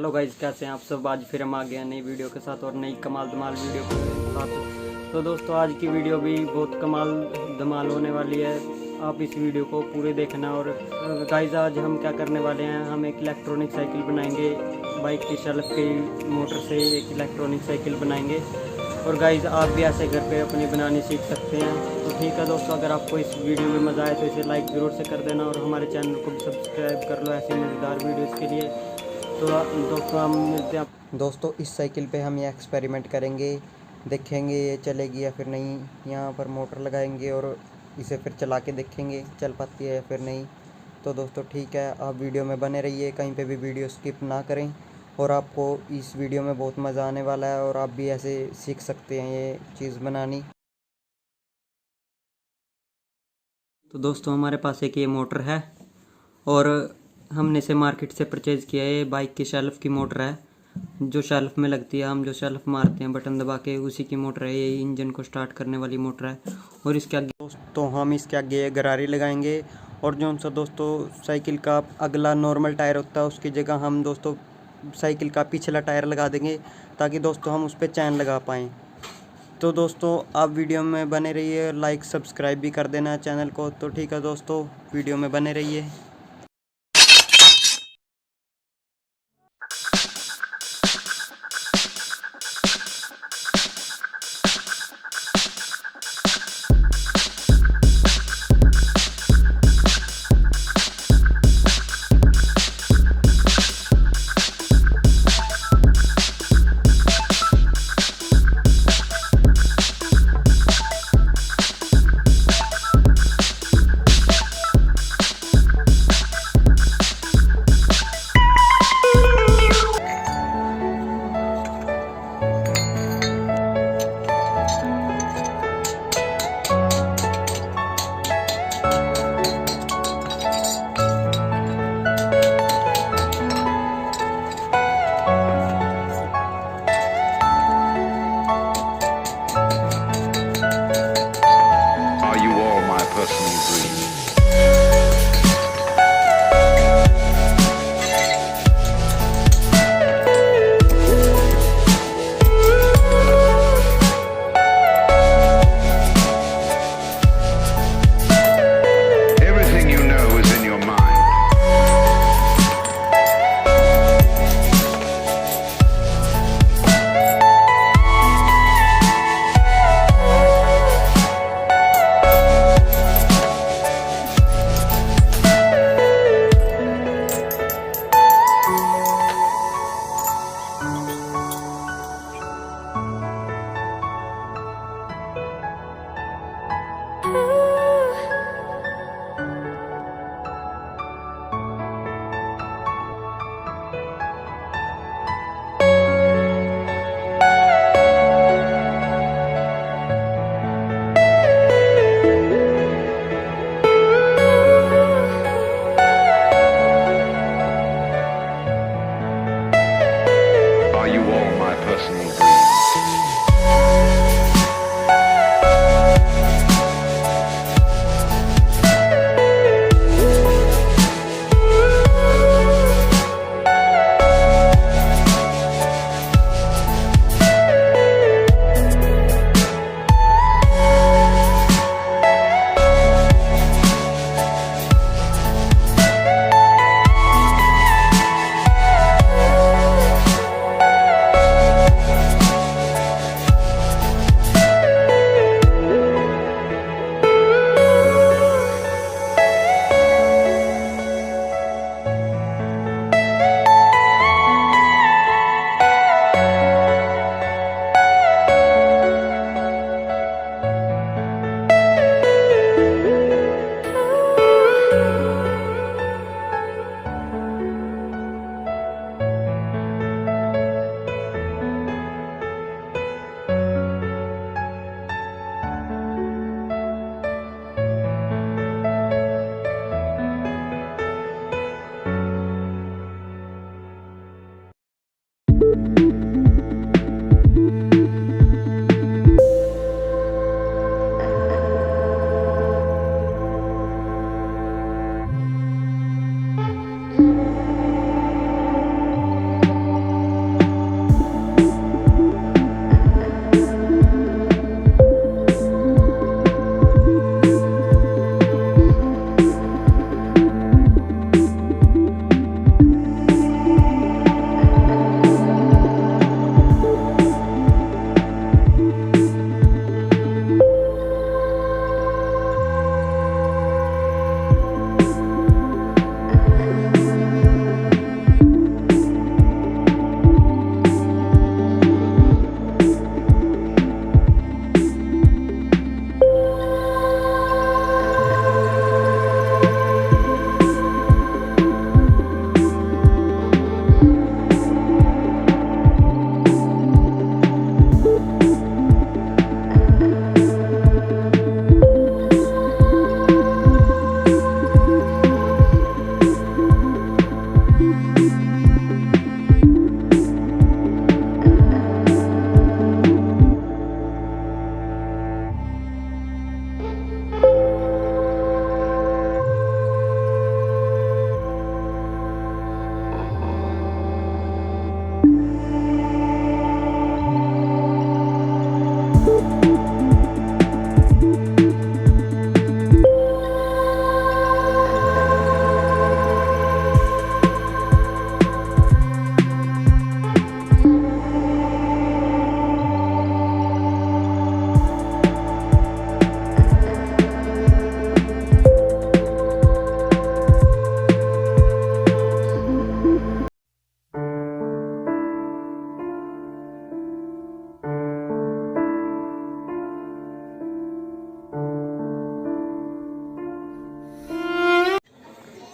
Hello guys, कैसे हैं आप सब। आज फिर हम आ गए हैं नई वीडियो के साथ और नई कमाल धमाल वीडियो के साथ। तो दोस्तों आज की वीडियो भी बहुत कमाल धमाल होने वाली है, आप इस वीडियो को पूरे देखना। और गाइज आज हम क्या करने वाले हैं, हम एक इलेक्ट्रॉनिक साइकिल बनाएंगे। बाइक की शेल्फ की मोटर से एक इलेक्ट्रॉनिक साइकिल बनाएंगे। और गाइज आप भी ऐसे घर पे अपनी बनानी सीख सकते हैं। तो ठीक है दोस्तों, अगर आपको इस वीडियो में मज़ा आए तो इसे लाइक ज़रूर से कर देना और हमारे चैनल को भी सब्सक्राइब कर लो ऐसी मज़ेदार वीडियोस के लिए। तो दोस्तों हम मिलते हैं। दोस्तों इस साइकिल पे हम ये एक्सपेरिमेंट करेंगे, देखेंगे ये चलेगी या फिर नहीं। यहाँ पर मोटर लगाएंगे और इसे फिर चला के देखेंगे चल पाती है या फिर नहीं। तो दोस्तों ठीक है, आप वीडियो में बने रहिए, कहीं पे भी वीडियो स्किप ना करें। और आपको इस वीडियो में बहुत मज़ा आने वाला है और आप भी ऐसे सीख सकते हैं ये चीज़ बनानी। तो दोस्तों हमारे पास एक ये मोटर है और हमने इसे मार्केट से परचेज़ किया है। ये बाइक की शेल्फ़ की मोटर है, जो शेल्फ़ में लगती है। हम जो शेल्फ़ मारते हैं बटन दबा के, उसी की मोटर है। ये इंजन को स्टार्ट करने वाली मोटर है। और इसके आगे दोस्तों हम इसके आगे गरारी लगाएंगे और जो सा दोस्तों साइकिल का अगला नॉर्मल टायर होता है उसकी जगह हम दोस्तों साइकिल का पिछला टायर लगा देंगे, ताकि दोस्तों हम उस पर चैन लगा पाएँ। तो दोस्तों आप वीडियो में बने रहिए, लाइक सब्सक्राइब भी कर देना चैनल को। तो ठीक है दोस्तों, वीडियो में बने रहिए। Are you all my personal dreams? Everything you know is in your mind.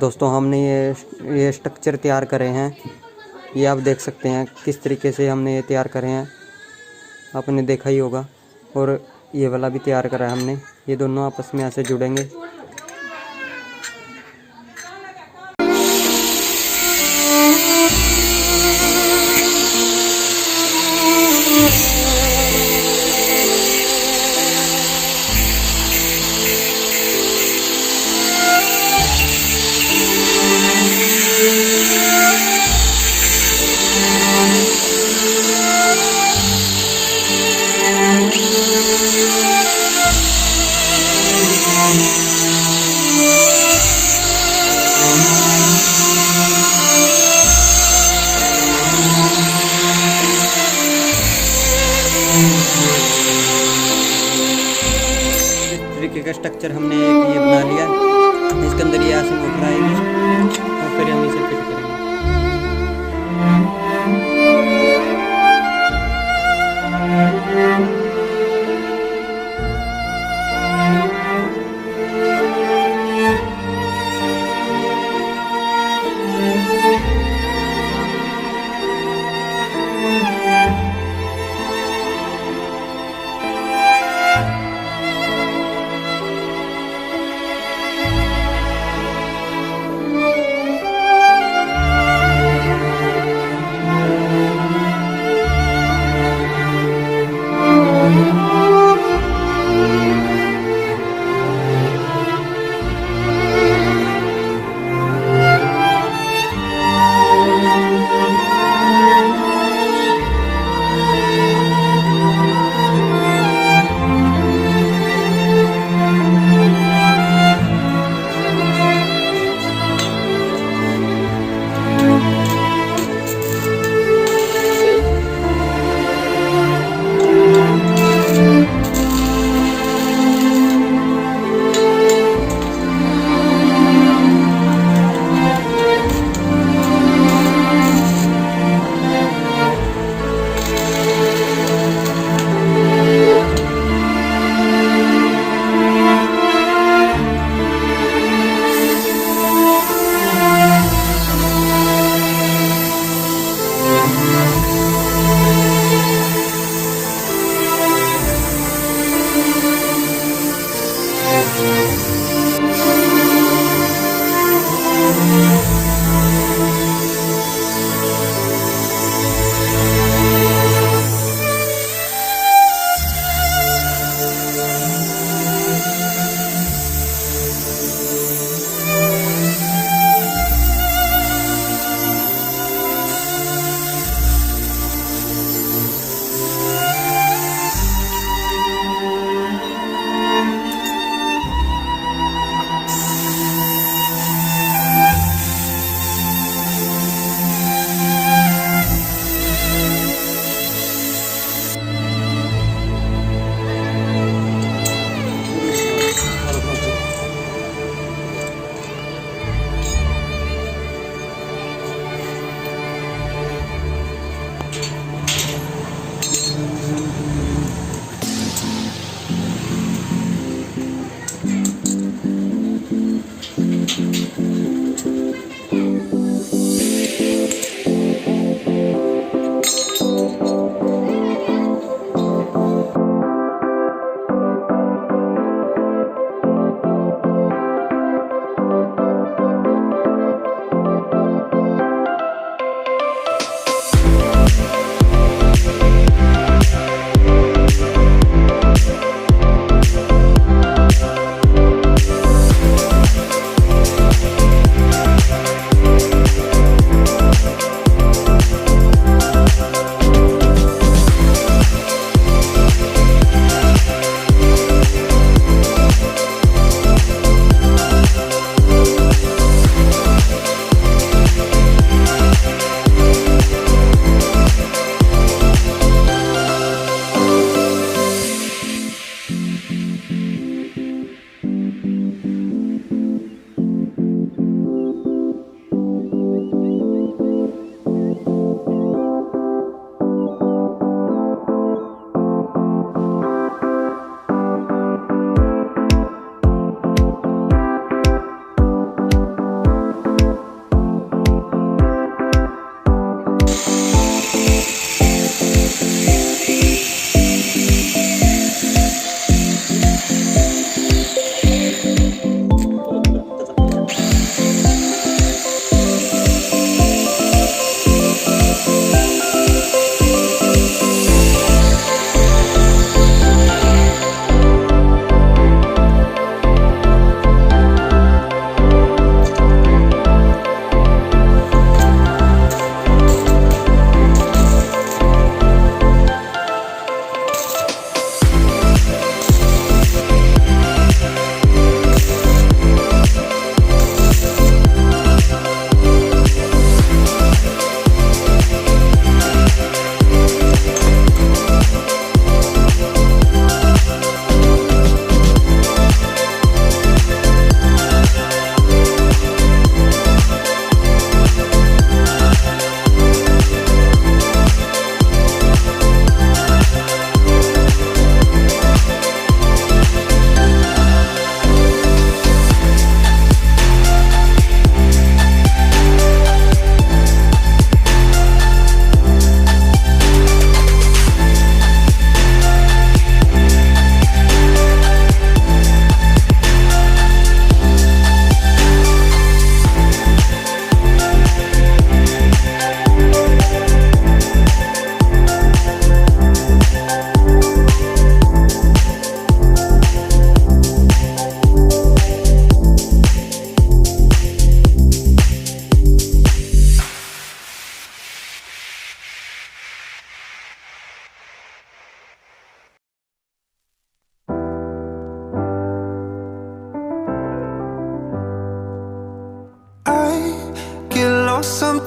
दोस्तों हमने ये स्ट्रक्चर तैयार करे हैं, ये आप देख सकते हैं किस तरीके से हमने ये तैयार करे हैं, आपने देखा ही होगा। और ये वाला भी तैयार करा है हमने, ये दोनों आपस में ऐसे जुड़ेंगे। तरीके का स्ट्रक्चर हमने एक ये बना लिया, इसके अंदर ये ऐसे मोटर आएगी और फिर हम इसे फिट करेंगे।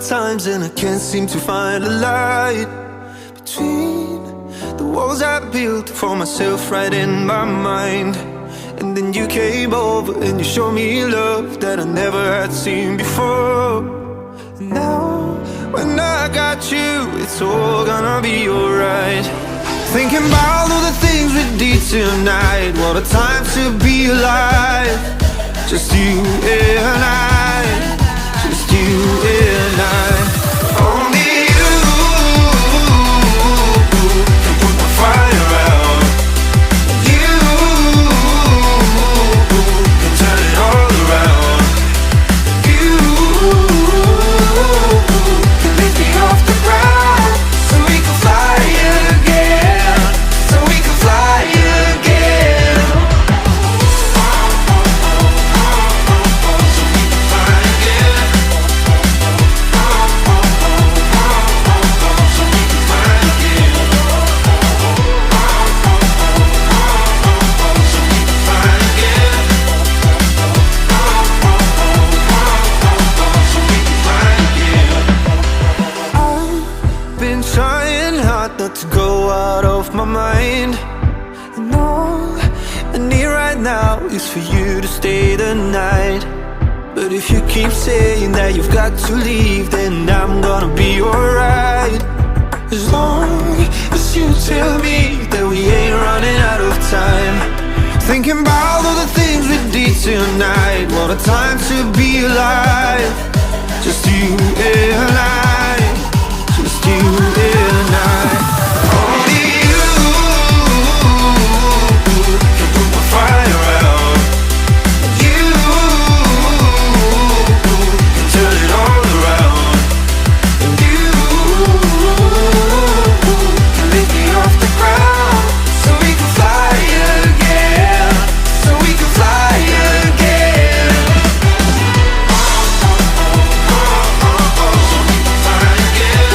sometimes and I can't seem to find a light between the walls I built for myself right in my mind. And then you came over and you showed me love that I never had seen before. And now when I got you, it's all gonna be alright. Thinking about all the things we did tonight, what a time to be alive. Just you and I, just you and I. Only you can put the fire out. You can turn it all around. You can lift me off the ground so we can fly again, so we can fly again. Trying hard not to go out of my mind. And all I need right now is for you to stay the night. But if you keep saying that you've got to leave, then I'm gonna be alright. As long as you tell me that we ain't running out of time. Thinking about all the things we did tonight, what a time to be alive. Just you and I, just you and I. Only you can put the fire out. You can turn it all around. And you can lift me off the ground so we can fly again, so we can fly again. So we can fly again.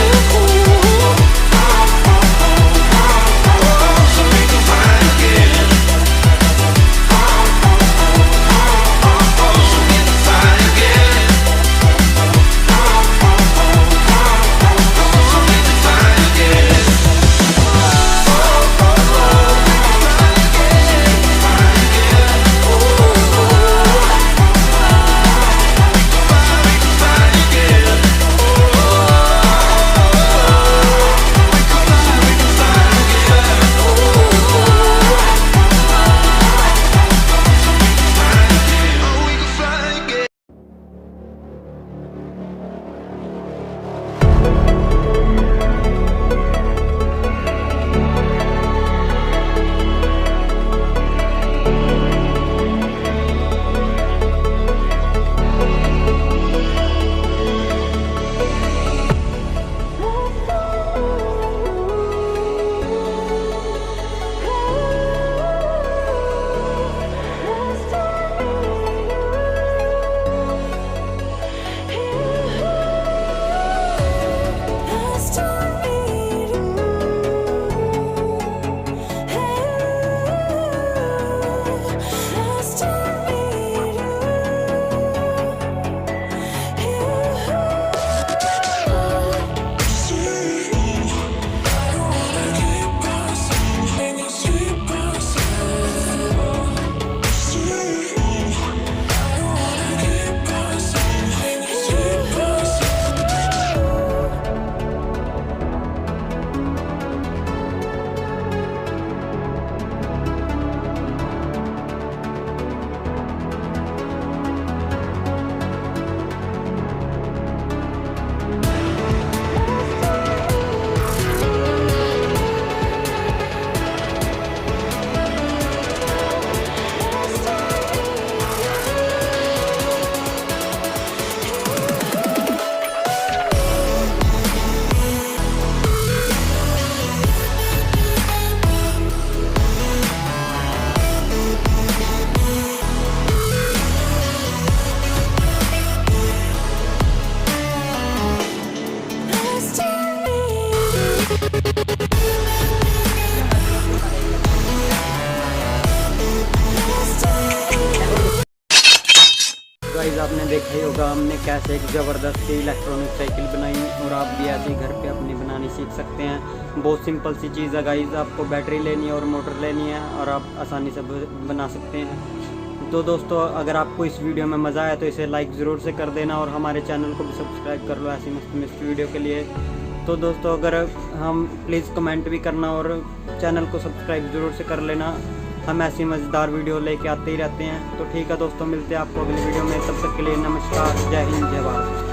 Guys आपने देखा ही होगा हमने कैसे एक ज़बरदस्त electronic cycle बनाई, और आप भी ऐसे ही घर पे अपनी बनानी सीख सकते हैं। बहुत सिंपल सी चीज़ है गाइस, आपको बैटरी लेनी है और मोटर लेनी है और आप आसानी से बना सकते हैं। तो दोस्तों अगर आपको इस वीडियो में मज़ा आया तो इसे लाइक ज़रूर से कर देना और हमारे चैनल को भी सब्सक्राइब कर लो ऐसी मस्त वीडियो के लिए। तो दोस्तों अगर हम प्लीज़ कमेंट भी करना और चैनल को सब्सक्राइब ज़रूर से कर लेना, हम ऐसी मज़ेदार वीडियो लेके आते ही रहते हैं। तो ठीक है दोस्तों, मिलते हैं आपको अगली वीडियो में, तब तक के लिए नमस्कार, जय हिंद, जय भारत।